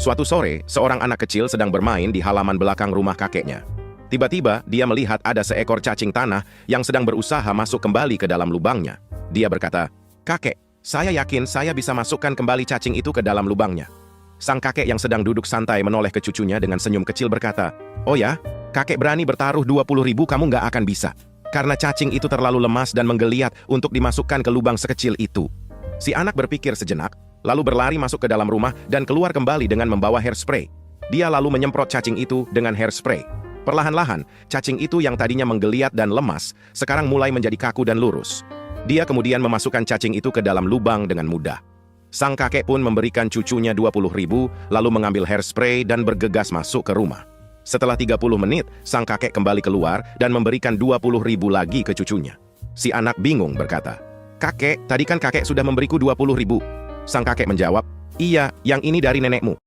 Suatu sore, seorang anak kecil sedang bermain di halaman belakang rumah kakeknya. Tiba-tiba, dia melihat ada seekor cacing tanah yang sedang berusaha masuk kembali ke dalam lubangnya. Dia berkata, "Kakek, saya yakin saya bisa masukkan kembali cacing itu ke dalam lubangnya." Sang kakek yang sedang duduk santai menoleh ke cucunya dengan senyum kecil berkata, "Oh ya, kakek berani bertaruh 20.000 kamu nggak akan bisa. Karena cacing itu terlalu lemas dan menggeliat untuk dimasukkan ke lubang sekecil itu." Si anak berpikir sejenak, lalu berlari masuk ke dalam rumah dan keluar kembali dengan membawa hairspray. Dia lalu menyemprot cacing itu dengan hairspray. Perlahan-lahan, cacing itu yang tadinya menggeliat dan lemas, sekarang mulai menjadi kaku dan lurus. Dia kemudian memasukkan cacing itu ke dalam lubang dengan mudah. Sang kakek pun memberikan cucunya 20.000, lalu mengambil hairspray dan bergegas masuk ke rumah. Setelah 30 menit, sang kakek kembali keluar dan memberikan 20.000 lagi ke cucunya. Si anak bingung berkata, "Kakek, tadi kan kakek sudah memberiku 20.000. Sang kakek menjawab, "Iya, yang ini dari nenekmu."